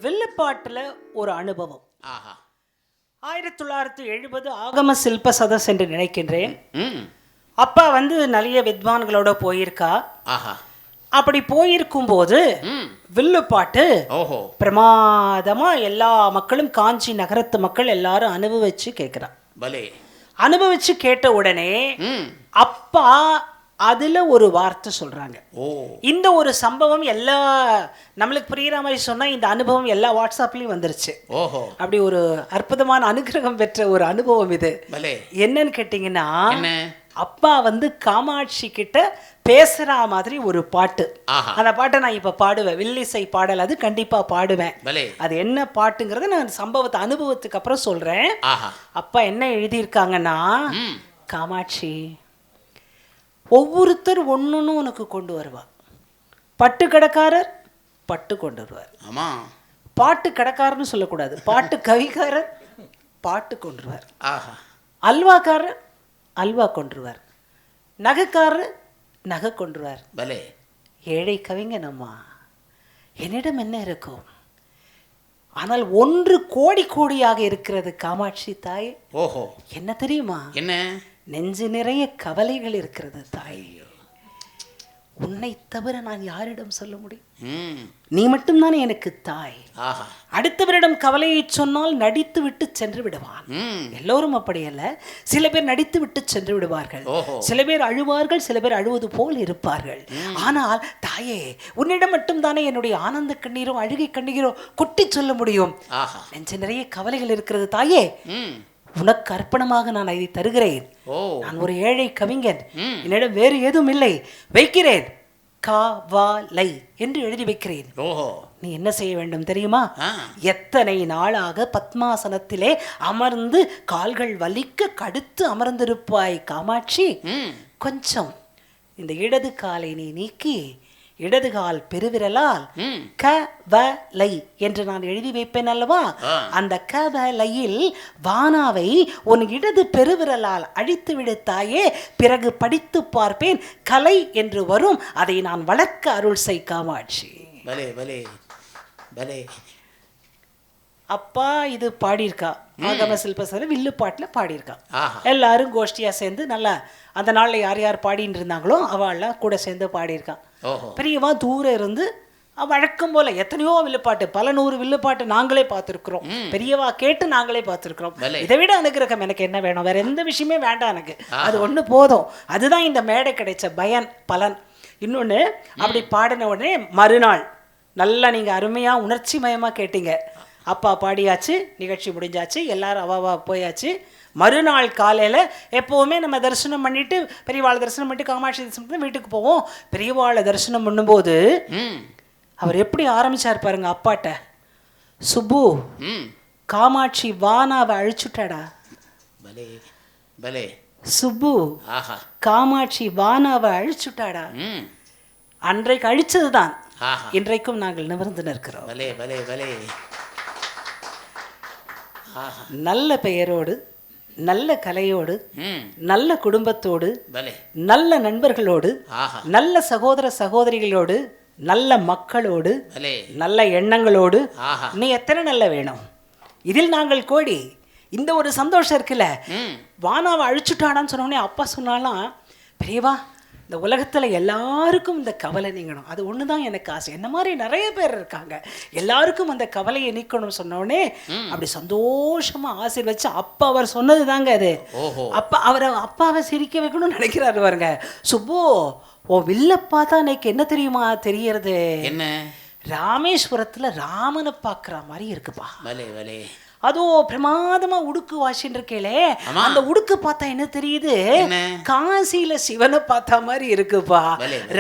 வில்லுப்பாட்டுல ஒரு அனுபவம். ஆஹா. 1970 ஆகம சில்ப சதஸ் என்று நினைக்கின்றேன். ம். அப்பா நிறைய வித்வான்களோட போயிருக்கா. ஆஹா. அப்படி போயிருக்கும்போது ம். வில்லுப்பாட்டு ஓஹோ. பிரமாதமா எல்லா மக்களும், காஞ்சி நகரத்து மக்கள் எல்லாரும் அனுபவிச்சு கேட்கிறா. பலே. அனுபவிச்சு கேட்ட உடனே ம். அப்பா அதுல ஒரு வார்த்தை சொல்றாங்க. ஓ. இந்த ஒரு சம்பவம் எல்லா நம்மளுக்கு புரியுற மாதிரி சொன்னா இந்த அனுபவம் எல்லா வாட்ஸ்அப்லயும் வந்துருச்சு. ஓஹோ. அப்படி ஒரு அற்புதமான அனுகிரகம் பெற்ற ஒரு அனுபவம் இது. பலே. என்னன்னு கேட்டீங்கன்னா, என்ன? அப்பா காமாட்சி கிட்ட பேசுற மாதிரி ஒரு பாட்டு. ஆஹா. அந்த பாட்டை நான் இப்ப பாடுவேன். வில்லிசை பாடல் அது கண்டிப்பா பாடுவேன். பலே. அது என்ன பாட்டுங்கிறத நான் சம்பவத்தை அனுபவத்துக்கு அப்புறம் சொல்றேன். ஆஹா. அப்பா என்ன எழுதியிருக்காங்கன்னா, ம். காமாட்சி ஒவ்வொருத்தர் ஒன்னொன்னு உனக்கு கொண்டு வருவா. பட்டு கடைக்காரர் பட்டு கொண்டு வருவார். ஆமா. பாட்டு கடைக்காரர்னு சொல்லக்கூடாது, பாட்டு கவிக்காரர் பாட்டு கொண்டுருவார். ஆஹா. அல்வாக்காரர் அல்வா கொண்டுருவார். நகைக்காரர் நகை கொண்டுருவார். பலே. ஏழை கவிஞனம்மா, என்னிடம் என்ன இருக்கும்? ஆனால் ஒன்று கோடி கோடியாக இருக்கிறது காமாட்சி தாய். ஓஹோ. என்ன தெரியுமா? என்ன? நெஞ்சு நிறைய கவலைகள் இருக்கிறது தாய். உன்னை தவிர நான் யாரிடம் சொல்ல முடியும்? ம். நீ மட்டும்தானே எனக்கு தாய். ஆஹா. அடுத்தவரிடம் கவலையை சொன்னால் நடித்து விட்டு சென்று விடுவான். ம். எல்லோரும் அப்படி அல்ல. சில பேர் நடித்து விட்டு சென்று விடுவார்கள். ஓஹோ. சில பேர் அழுவார்கள், சில பேர் அழுவது போல் இருப்பார்கள். ஆனால் தாயே, உன்னிடம் மட்டும்தானே என்னுடைய ஆனந்த கண்ணீரோ அழுகை கண்ணீரோ கொட்டி சொல்ல முடியும். ஆஹா. நெஞ்சு நிறைய கவலைகள் இருக்கிறது தாயே, ம். உனக்கு அர்ப்பணமாக நான் இதை தருகிறேன். ஓ. நான் ஒரு ஏழை கவிஞன், ம். என்னிடம் வேறு ஏதும் இல்லை. வைக்கிறேன், காவாலை என்று எழுதி வைக்கிறேன். ஓஹோ. நீ என்ன செய்ய வேண்டும் தெரியுமா? ஆ. எத்தனை நாளாக பத்மாசனத்திலே அமர்ந்து கால்கள் வலிக்க கடுத்து அமர்ந்திருப்பாய் காமாட்சி. ம். கொஞ்சம் இந்த இடது காலை நீ நீக்கி இடது கால் பெருவிரலால் ம். கவலை என்று நான் எழுதி வைப்பேன் அல்லவா? ஆ. அந்த கவலையில் வானாவை உன் இடது பெருவிரலால் அழித்து விடுத்தாயே, பிறகு படித்து பார்ப்பேன், கலை என்று வரும், அதை நான் வளர்க்க அருள் செய் காமாட்சி. பலே பலே பலே. அப்பா இது பாடியிருக்கா. ஆகம சில்பசர வில்லு பாட்டில் பாடியிருக்கா. ஆஹா. எல்லாரும் கோஷ்டியா சேர்ந்து நல்லா அந்த நாளில் யார் யார் பாடின்னு இருந்தாங்களோ அவள்லாம் கூட சேர்ந்து பாடியிருக்கா. ஓஹோ. பெரியவா தூரம் இருந்து வழக்கம் போல எத்தனையோ வில்லுப்பாட்டு, பல நூறு வில்லுப்பாட்டு நாங்களே பார்த்துருக்குறோம். பெரியவா கேட்டு நாங்களே பார்த்துருக்குறோம். இதை விட அனுகிரகம் எனக்கு என்ன வேணும்? வேற எந்த விஷயமே வேண்டாம் எனக்கு, அது ஒன்று போதும். அதுதான் இந்த மேடை கிடைச்ச பலன். இன்னொன்று, அப்படி பாடின உடனே மறுநாள் நல்லா நீங்கள் அருமையாக உணர்ச்சி மயமாக கேட்டீங்க. அப்பா பாடியாச்சு, நிகழ்ச்சி முடிஞ்சாச்சு, எல்லாரும் அவாவா போயாச்சு. மறுநாள் காலையில் எப்போவுமே நம்ம தரிசனம் பண்ணிட்டு, பெரியவாளை தரிசனம் பண்ணிட்டு காமாட்சி தரிசனம் பண்ணி வீட்டுக்கு போவோம். பெரியவாளை தரிசனம் பண்ணும்போது அவர் எப்படி ஆரம்பிச்சார் பாருங்க அப்பாட்ட. சுப்பு, காமாட்சி வானாவை அழிச்சுட்டாடா. பலே பலே. சுப்பு, ஆஹா. காமாட்சி வானாவை அழிச்சுட்டாடா. அன்றைக்கு அழிச்சதுதான், ஆஹா. இன்றைக்கும் நாங்கள் நிமிர்ந்து நிற்கிறோம். பலே பலே பலே. நல்ல பெயரோடு, நல்ல கலையோடு, ம். நல்ல குடும்பத்தோடு, பலே. நல்ல நண்பர்களோடு, ஆஹா. நல்ல சகோதர சகோதரிகளோடு, நல்ல மக்களோடு, பலே. நல்ல எண்ணங்களோடு, ஆஹா. நீ எத்தனை நல்ல வேணும்? இதில் நாங்கள் கோடி. இந்த ஒரு சந்தோஷம் இருக்குல்ல. வானாவை அழிச்சுட்டானான்னு சொன்னோடனே அப்பா சொன்னாலாம், பெரியவா இந்த உலகத்தில் எல்லாருக்கும் இந்த கவலை நீங்கணும், அது ஒன்று தான் எனக்கு ஆசை. என்ன மாதிரி நிறைய பேர் இருக்காங்க, எல்லாருக்கும் அந்த கவலையை நீக்கணும்னு சொன்னோடனே அப்படி சந்தோஷமாக ஆசீர்வச்சு அப்பா அவர் சொன்னது தாங்க அது. அப்பா அப்பாவை சிரிக்க வைக்கணும்னு நினைக்கிறாரு பாருங்க. சுப்பு, ஓ வில்ல பார்த்தா எனக்கு என்ன தெரியுமா தெரியறது? என்ன? ராமேஸ்வரத்தில் ராமனை பார்க்குற மாதிரி இருக்குப்பா. பலே பலே. அதுவும் பிரமாதமா உடுக்கு வாசின்னு இருக்கேளே, அந்த உடுக்கு பார்த்தா என்ன தெரியுது? காசியில சிவனை பார்த்தா மாதிரி இருக்குப்பா.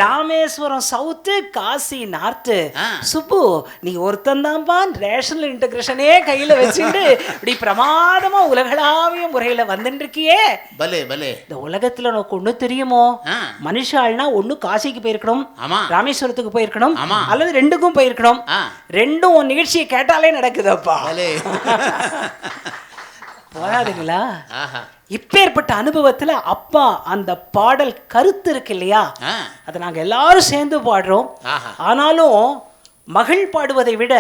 Rameswaram south, Kashi north. சுப்பு, நீ ஒருத்தன் தான்ப்பா ரேஷனல் இன்டகிரேஷனே கையில வச்சுட்டு இப்படி பிரமாதமா உலகளாவிய முறையில வந்துட்டு இருக்கியே. பலே பலே. இந்த உலகத்துல உனக்கு ஒண்ணு தெரியுமோ? மனுஷாள்னா ஒண்ணு காசிக்கு போயிருக்கணும், ராமேஸ்வரத்துக்கு போயிருக்கணும், அல்லது ரெண்டுக்கும் போயிருக்கணும். ரெண்டும் உன் நிகழ்ச்சியை கேட்டாலே நடக்குதப்பா. போராதுங்களா? இப்பேற்பட்ட அனுபவத்துல அப்பா அந்த பாடல் கருத்து இருக்கு இல்லையா, அதை நாங்க எல்லாரும் சேர்ந்து பாடுறோம். ஆனாலும் மகள் பாடுவதை விட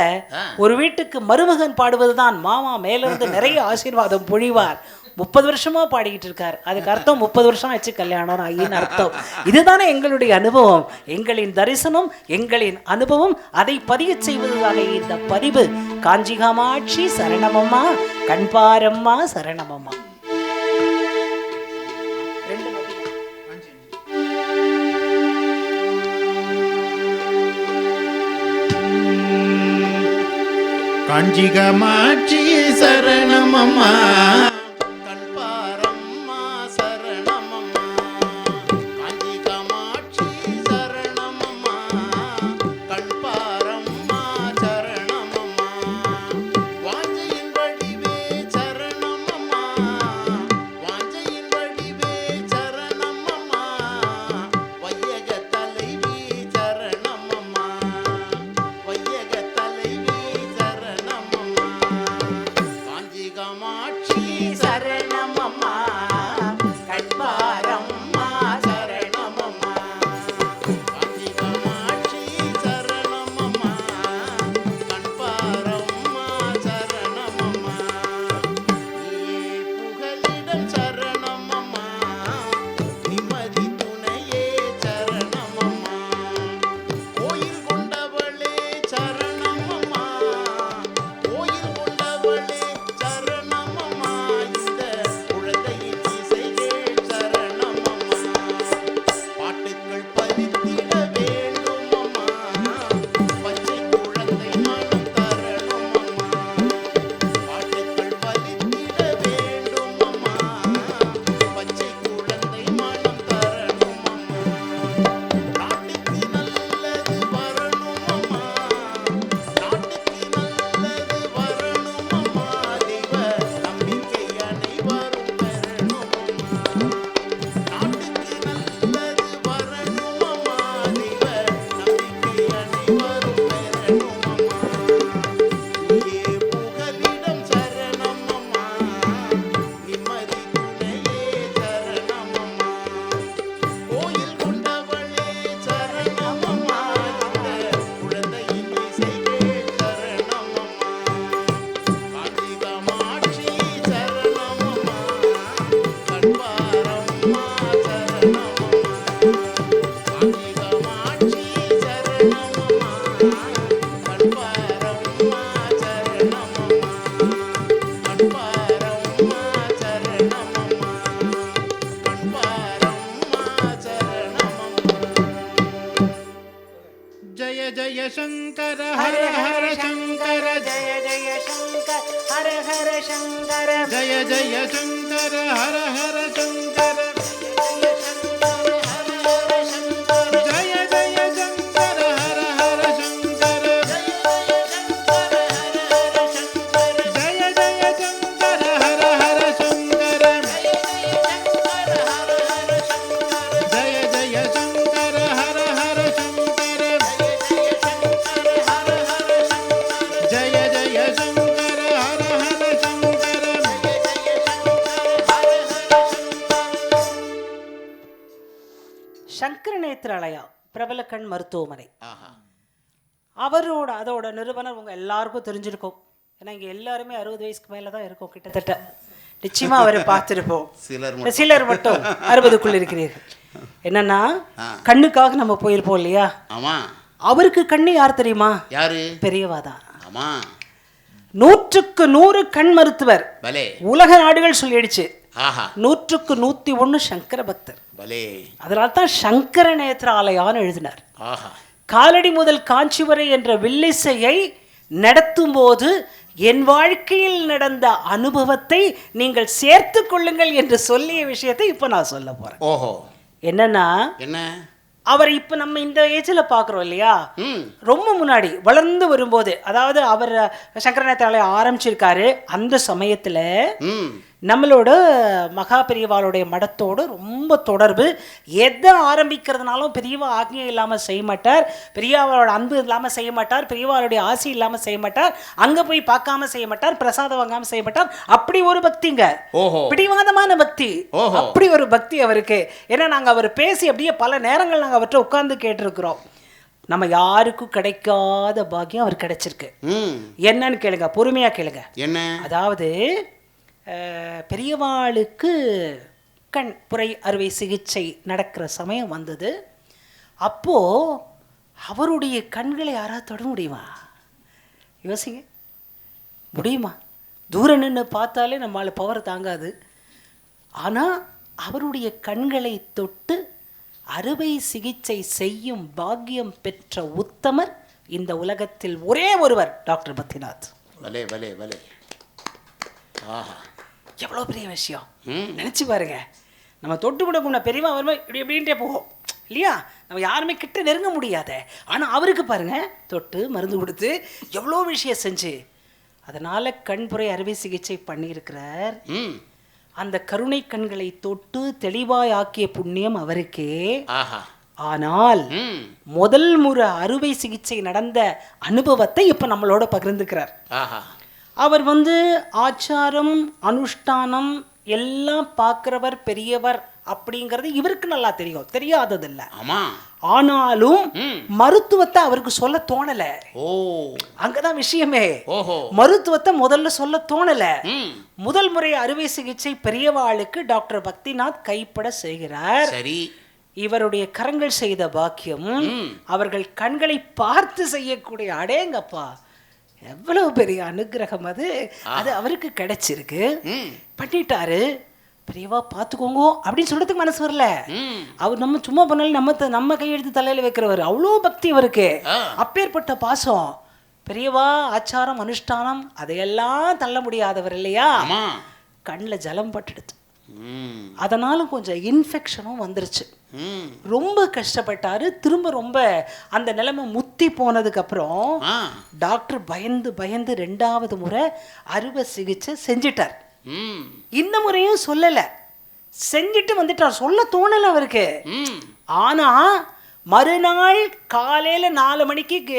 ஒரு வீட்டுக்கு மருமகன் பாடுவதுதான் மாமா மேலிருந்து நிறைய ஆசீர்வாதம் பொழிவார். 30 வருஷமா பாடிக்கிட்டு இருக்கார். அதுக்கு அர்த்தம் 30 வருஷம் ஆச்சு கல்யாணம் ஆகின்னு அர்த்தம். இதுதானே எங்களுடைய அனுபவம், எங்களின் தரிசனம், எங்களின் அனுபவம். அதை பதிய செய்வதுதானே இந்த பதிவு. காஞ்சி காமாட்சி சரணமம்மா, கண்பாரம்மா சரணமம்மா. காஞ்சி காமாட்சி சரணமம்மா, கண்பாரம்மா சரணமம்மா. காஞ்சி காமாட்சி சரணமம்மா, கண்பாரம்மா சரணமம்மா. வாஞ்சையின் வடிவே சரணமம்மா, வாஞ்சையின் வடிவே சரணமம்மா. வையக தலைவி சரணமம்மா, வையக தலைவி சரணமம்மா. காஞ்சி காமாட்சி சரணமம்மா, கண்பாரம்மா சரணமம்மா. காஞ்சி காமாட்சி சரணமம்மா, கண்பாரம்மா சரணமம்மா. நீயே புகலிடம் சரணமம்மா, நிம்மதி துணையே சரணமம்மா. கோயில் கொண்டவளே சரணமம்மா, கோயில் கொண்டவளே சரணமம்மா. இந்த குழந்தையின் இசைகள் சரணமம்மா. பாட்டுக்கள் பதித்திட வேண்டுமம்மா, பச்சை குழந்தை மனம் தரணுமம்மா. பாட்டுக்கள் பதித்திட வேண்டுமம்மா, பச்சை குழந்தை மனம் தரணுமம்மா. நாட்டுக்கு நல்லது வரணுமம்மா, நாட்டுக்கு நல்லது வரணுமம்மா. தெய்வ நம்பிக்கை அனைவரும் பெறணுமம்மா. நாட்டுக்கு நல்லது வரணுமம்மா, தெய்வ நம்பிக்கை அனைவரும் பெறணுமம்மா. நீயே புகலிடம் சரணமம்மா, நிம்மதி துணையே சரணமம்மா. கோயில் கொண்டவளே சரணமம்மா, இந்த குழந்தையின் இசைகள் சரணமம்மா. காஞ்சி காமாட்சி சரணமம்மா, கண்பாரம்மா சரணமம்மா. காஞ்சி காமாட்சி சரணமம்மா, கண்பாரம்மா சரணமம்மா. கண்பாரம்மா சரணமம்மா, கண்பாரம்மா சரணமம்மா. ஜய ஜய சங்கர ஹர ஹர சங்கர, ஜய ஜய சங்கர ஹர ஹர சங்கர, ஜய ஜய சங்கர ஹர ஹர சங்கர, ஜய ஜய சங்கர ஹர ஹர சங்கர, ஜய ஜய சங்கர ஹர ஹர சங்கர, ஜய ஜய சங்கர ஹர ஹர சங்கர, ஜய ஜய சங்கர ஹர ஹர சங்கர. சங்கர நேத்ராலயா பிரபல கண் மருத்துவமனை. ஆஹா. அதோட நிறுவனர் உங்க எல்லாருக்கும் தெரிஞ்சிருக்கும். ஏன்னா இங்க எல்லாருமே 60 வயசுக்கு மேல தான் இருக்கும் கிட்டத்தட்ட. நிச்சயமா அவரை பார்த்திருப்போம். சிலர் மட்டும் 60க்குள்ள இருக்கிறீர்கள். என்னன்னா கண்ணுக்காக நம்ம போயிருப்போம் இல்லையா? ஆமா. அவருக்கு கண்ணு யார் தெரியுமா? யாரு? பெரியவாதான். ஆமா. 100க்கு 100 கண் மருத்துவர். பலே. உலக நாடுகள் சொல்லிடுச்சு. ஆஹா. 100க்கு 101 சங்கர பக்தர். பலே. அதனால தான் சங்கர நேத்ராலயான்னு எழுதினார். ஆஹா. காலடி முதல் காஞ்சி வரை என்ற வில்லிசையை நடத்தும் போது என் வாழ்க்கையில் நடந்த அனுபவத்தை நீங்கள் சேர்த்து கொள்ளுங்கள் என்று சொல்லிய விஷயத்தை இப்ப நான் சொல்ல போறேன். ஓஹோ. என்னன்னா, என்ன அவர் இப்ப நம்ம இந்த ஏஜ்ல பாக்குறோம் இல்லையா? ரொம்ப முன்னாடி வளர்ந்து வரும்போது, அதாவது அவர் சங்கர நேத்ராலயா ஆரம்பிச்சிருக்காரு. அந்த சமயத்துல நம்மளோட மகா பெரியவாளுடைய மடத்தோடு ரொம்ப தொடர்பு. எதை ஆரம்பிக்கிறதுனாலும் பெரியவா ஆக்ஞை இல்லாமல் செய்ய மாட்டார், பெரியவாளோட அன்பு இல்லாமல் செய்ய மாட்டார், பெரியவாளுடைய ஆசி இல்லாமல் செய்ய மாட்டார், அங்கே போய் பார்க்காம செய்ய மாட்டார், பிரசாதம் வாங்காமல் செய்ய மாட்டார். அப்படி ஒரு பக்திங்க, பிடிவாதமான பக்தி. அப்படி ஒரு பக்தி அவருக்கு. ஏன்னா நாங்கள் அவர் பேசி அப்படியே பல நேரங்கள் நாங்கள் அவர்கிட்ட உட்கார்ந்து கேட்டிருக்கிறோம். நம்ம யாருக்கும் கிடைக்காத பாக்கியம் அவர் கிடைச்சிருக்கு. என்னன்னு கேளுங்க, பொறுமையா கேளுங்க. என்ன? அதாவது பெரியவாளுக்கு கண் புரை அறுவை சிகிச்சை நடக்கிற சமயம் வந்தது. அப்போ அவருடைய கண்களை யாராவது தொட முடியுமா? யோசிங்க, முடியுமா? தூரம் நின்று பார்த்தாலே நம்மளால் பவர் தாங்காது. ஆனால் அவருடைய கண்களை தொட்டு அறுவை சிகிச்சை செய்யும் பாக்கியம் பெற்ற உத்தமர் இந்த உலகத்தில் ஒரே ஒருவர், டாக்டர் பத்ரிநாத். வலே வலே வலே. ஆஹா, எவ்வளோ பெரிய விஷயம் நினச்சி பாருங்க. நம்ம தொட்டு கூட பெரியவா வரும்போது இப்படி எப்படின்ட்டே போகும் இல்லையா? நம்ம யாருமே கிட்ட நெருங்க முடியாத. ஆனால் அவருக்கு பாருங்க, தொட்டு மருந்து கொடுத்து எவ்வளோ விஷயம் செஞ்சு அதனால் கண்புரை அறுவை சிகிச்சை பண்ணியிருக்கிறார். அந்த கருணை கண்களை தொட்டு தெளிவாய் ஆக்கிய புண்ணியம் அவருக்கே. ஆனால் முதல் முறை அறுவை சிகிச்சை நடந்த அனுபவத்தை இப்ப நம்மளோட பகிர்ந்துக்கிறார். அவர் ஆச்சாரம் அனுஷ்டானம் எல்லாம் பார்க்கிறவர், பெரியவர் அப்படிங்கிறது இவருக்கு நல்லா தெரியும், தெரியாததில்ல. ஆனாலும் மருத்துவத்தை அவருக்கு சொல்ல தோணல. அங்கதான் விஷயமே. மருத்துவத்தை முதல்ல சொல்ல தோணல. முதல் முறை அறுவை சிகிச்சை பெரியவாளுக்கு டாக்டர் பக்திநாத் கைப்பட செய்கிறார். இவருடைய கரங்கள் செய்த பாக்கியம், அவர்கள் கண்களை பார்த்து செய்யக்கூடிய, அடேங்கப்பா எவ்வளவு பெரிய அனுகிரகம் அது. அது அவருக்கு கிடைச்சிருக்கு, பண்ணிட்டாரு. பெரியவா பார்த்துக்கோங்க அப்படின்னு சொல்றதுக்கு மனசு வரல. அவர் நம்ம சும்மா பண்ணாலும் நம்ம கையெழுத்து தலையில வைக்கிறவர், அவ்வளோ பக்தி அவருக்கு, அப்பேற்பட்ட பாசம். பெரியவா ஆச்சாரம் அனுஷ்டானம் அதையெல்லாம் தள்ள முடியாதவர் இல்லையா? கண்ணில் ஜலம் பட்டுடுது. அதனால கொஞ்சம் இன்ஃபெக்ஷனும் வந்துருச்சு. ரொம்ப கஷ்டப்பட்டாரு. திரும்ப ரொம்ப அந்த நிலைமை முத்தி போனதுக்கு அப்புறம் டாக்டர் பயந்து பயந்து 2வது முறை அறுவை சிகிச்சை செஞ்சிட்டார். இந்த முறையும் சொல்லல, செஞ்சுட்டு வந்துட்டார். சொல்ல தோணல அவருக்கு. ஆனா மறுநாள் காலையில 4 மணிக்கு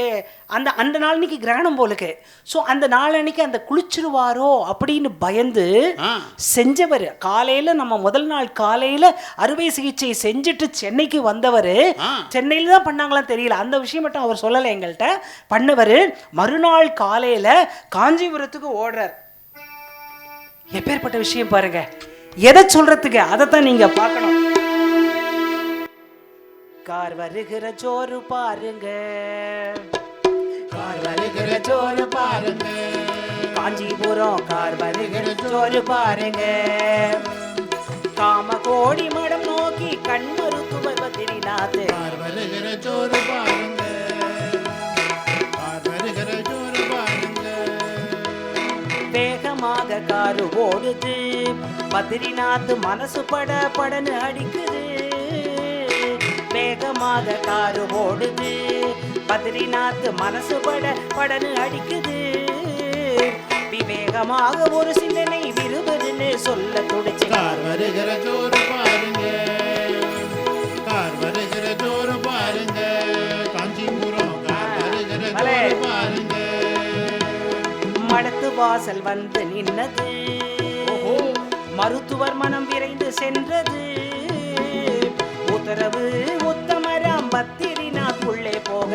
அந்த நாளைக்கு கிரகணம் போலுக்கு. ஸோ அந்த நாளன்னைக்கு அந்த குளிச்சிருவாரோ அப்படின்னு பயந்து செஞ்சவர். காலையில நம்ம முதல் நாள் காலையில அறுவை சிகிச்சை செஞ்சுட்டு சென்னைக்கு வந்தவர். சென்னையில தான் பண்ணாங்களாம் தெரியல, அந்த விஷயம் மட்டும் அவர் சொல்லலை எங்கள்கிட்ட. பண்ணவர் மறுநாள் காலையில காஞ்சிபுரத்துக்கு ஓடுறார். எப்பேற்பட்ட விஷயம் பாருங்க. எதை சொல்றதுக்கு, அதைத்தான் நீங்க பார்க்கணும். கார் வருகிற ஜோறு பாருங்க, கார் வருகிற ஜோறு பாருங்க, காஞ்சிபுரம் கார் வருகிற ஜோறு பாருங்க. காம கோடி மடம் நோக்கி கண் மருத்துவர் பத்ரிநாத் கார் வருகிற ஜோறு பாருங்க, கார் வருகிற ஜோறு பாருங்க. வேகமாக காரு ஓடுது, பத்ரிநாத் மனசு பட படன்னு அடிக்குது. வேகமாக காரு ஓடுது, பத்ரிநாத் மனசு பட படன்னு அடிக்குது. விவேகமாக ஒரு சிந்தனை விரும்புன்னு சொல்ல துடிச்சு கார் வருகிற ஜோறு பாருங்க, கார் வருகிற ஜோறு பாருங்க, காஞ்சிபுரம் கார் வருகிற ஜோறு பாருங்க. மடத்து வாசல் வந்து நின்னது, மருத்துவர் மனம் விரைந்து சென்றது. உத்தரவு உத்தமராம் பத்ரிநாத் உள்ளே போக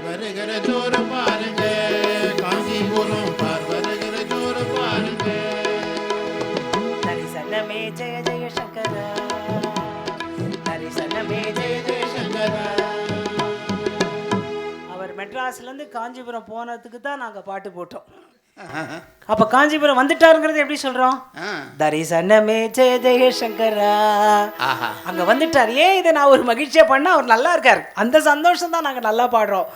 வருகிற ஜோறு பாருங்க, காஞ்சிபுரம் வருகிற ஜோறு பாருங்க. தரிசனமே ஜெய ஜெய சங்கரா, தரிசனமே ஜெய ஜெய சங்கரா. அவர் மெட்ராஸ்ல இருந்து காஞ்சிபுரம் போனதுக்கு தான் நாங்க பாட்டு போட்டோம். அப்ப காஞ்சிபுரம் வந்துட்டாருங்கிறது எப்படி சொல்றோம்? தரிசனமே ஜெய ஜெய சங்கரா. அங்க வந்துட்டார். ஏன் இதை நான் ஒரு மகிழ்ச்சியா பண்ணா அவர் நல்லா இருக்காரு, அந்த சந்தோஷம் தான் நாங்க நல்லா பாடுறோம்.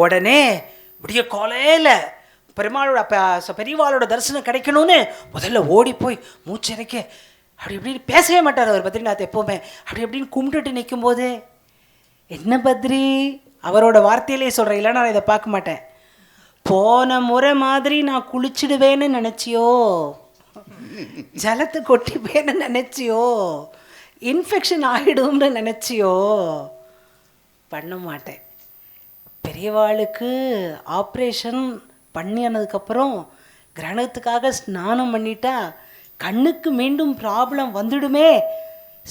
உடனே விடிய காலையில பெருமாளோட பெரியவாளோட தரிசனம் கிடைக்கணும்னு முதல்ல ஓடி போய் மூச்சிறைக்க அப்படி இப்படின்னு பேசவே மாட்டார் அவர் பத்ரிநாத். எப்பவுமே அப்படி எப்படின்னு கும்பிட்டுட்டு நிற்கும் போது, என்ன பத்ரி, அவரோட வார்த்தையிலே சொல்றேன், இல்லைன்னா நான் இதை பார்க்க மாட்டேன். போன முறை மாதிரி நான் குளிச்சிடுவேன்னு நினைச்சியோ, ஜலத்தை கொட்டிப்பேன்னு நினைச்சியோ, இன்ஃபெக்ஷன் ஆகிடும்னு நினைச்சியோ, பண்ண மாட்டேன். பெரியவாளுக்கு ஆப்ரேஷன் பண்ணினதுக்கப்புறம் கிரகணத்துக்காக ஸ்நானம் பண்ணிட்டா கண்ணுக்கு மீண்டும் ப்ராப்ளம் வந்துடுமே,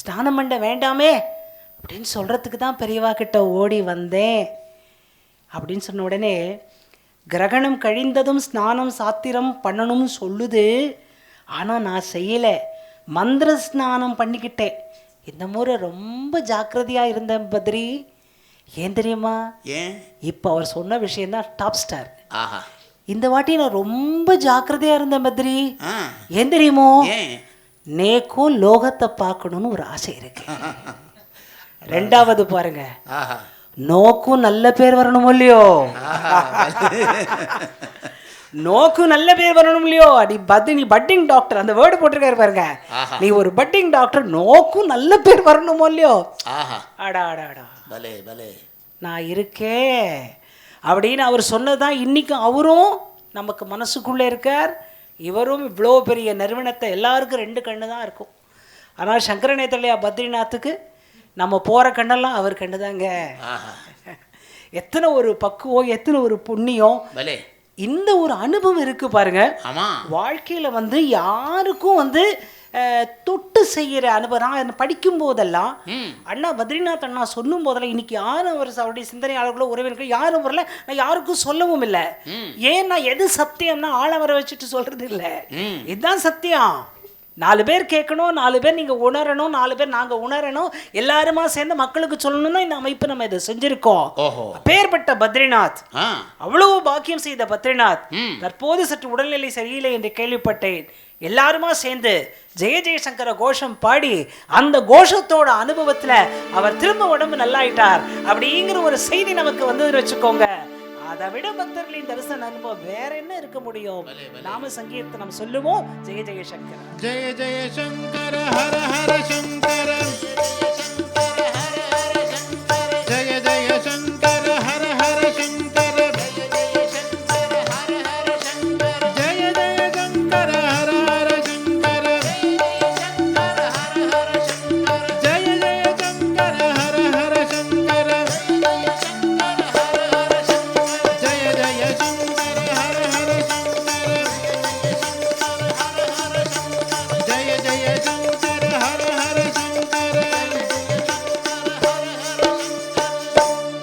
ஸ்நானம் பண்ண வேண்டாமே அப்படின்னு சொல்கிறதுக்கு தான் பெரியவா கிட்ட ஓடி வந்தேன். அப்படின்னு சொன்ன உடனே கிரகணம் கழிந்ததும் ஸ்நானம் சாத்திரம் பண்ணணும்னு சொல்லுது. ஆனால் நான் செய்யலை, மந்திர ஸ்நானம் பண்ணிக்கிட்டேன். இந்த முறை ரொம்ப ஜாக்கிரதையாக இருந்தேன் பத்ரி. ஏன் தெரியுமா? ஏன்? இப்போ அவர் சொன்ன விஷயந்தான் டாப் ஸ்டார். ஆஹா. இந்த வாட்டி நான் ரொம்ப ஜாக்கிரதையாக இருந்தேன் பத்ரி. ஆ. ஏன் தெரியுமோ? ஏன்? நேக்கும் லோகத்தை பார்க்கணும்னு ஒரு ஆசை இருக்கு. ரெண்டாவது பாருங்க, ஆஹா. நோக்கும் நல்ல பேர் வரணும் இல்லையோ? நோக்கும் நல்ல பேர் வரணும் இல்லையோ? நீ பட்டிங் டாக்டர், அந்த வேர்டு போட்டிருக்காரு பாருங்க. நீ ஒரு பட்டிங் டாக்டர், நோக்கும் நல்ல பேர் வரணுமோ இல்லையோ? அடா அடா அடா, பலே பலே, நான் இருக்கேன் அப்படின்னு அவர் சொன்னதான் இன்னைக்கும் அவரும் நமக்கு மனசுக்குள்ளே இருக்கார். இவரும் இவ்வளோ பெரிய நிறுவனத்தை, எல்லாருக்கும் 2 கண்ணு தான் இருக்கும். ஆனால் சங்கரநேத்திரலையா பத்ரிநாத்துக்கு நம்ம போகிற கண்ணெல்லாம் அவர் கண்ணு தாங்க. எத்தனை ஒரு பக்குவம், எத்தனை ஒரு புண்ணியம், இந்த ஒரு அனுபவம் இருக்குது பாருங்க. வாழ்க்கையில் வந்து யாருக்கும் வந்து தொட்டு செய்கிற அனுபவம். நான் படிக்கும் போதெல்லாம் அண்ணா பத்ரிநாத் அண்ணா சொல்லும் போதெல்லாம் இன்னைக்கு யாரும் அவருடைய சிந்தனையாளர்களோ உறவினர்களோ யாரும் வரல, நான் யாருக்கும் சொல்லவும் இல்லை. ஏன்னா எது சத்தியம்னா ஆளை வர வச்சுட்டு சொல்றது இல்லை, இதுதான் சத்தியம். 4 பேர் கேட்கணும், 4 பேர் நீங்கள் உணரணும், 4 பேர் நாங்கள் உணரணும், எல்லாருமா சேர்ந்து மக்களுக்கு சொல்லணும்னா இந்த அமைப்பு நம்ம இதை செஞ்சிருக்கோம். பேர்பட்ட பத்ரிநாத், அவ்வளவு பாக்கியம் செய்த பத்ரிநாத் தற்போது சற்று உடல்நிலை சரியில்லை என்று கேள்விப்பட்டேன். எல்லாருமா சேர்ந்து ஜெய ஜெயசங்கர கோஷம் பாடி அந்த கோஷத்தோட அனுபவத்துல அவர் திரும்ப உடம்பு நல்லாயிட்டார் அப்படிங்கிற ஒரு செய்தி நமக்கு வந்து வச்சுக்கோங்க. அதை விட பக்தர்களின் தரிசன அனுபவம் வேற என்ன இருக்க முடியும்? நாம சங்கீர்த்தனம் சொல்லுவோம், ஜெய ஜெயசங்கர, ஜெய ஜெய சங்கர, ஹர ஹர சங்கர.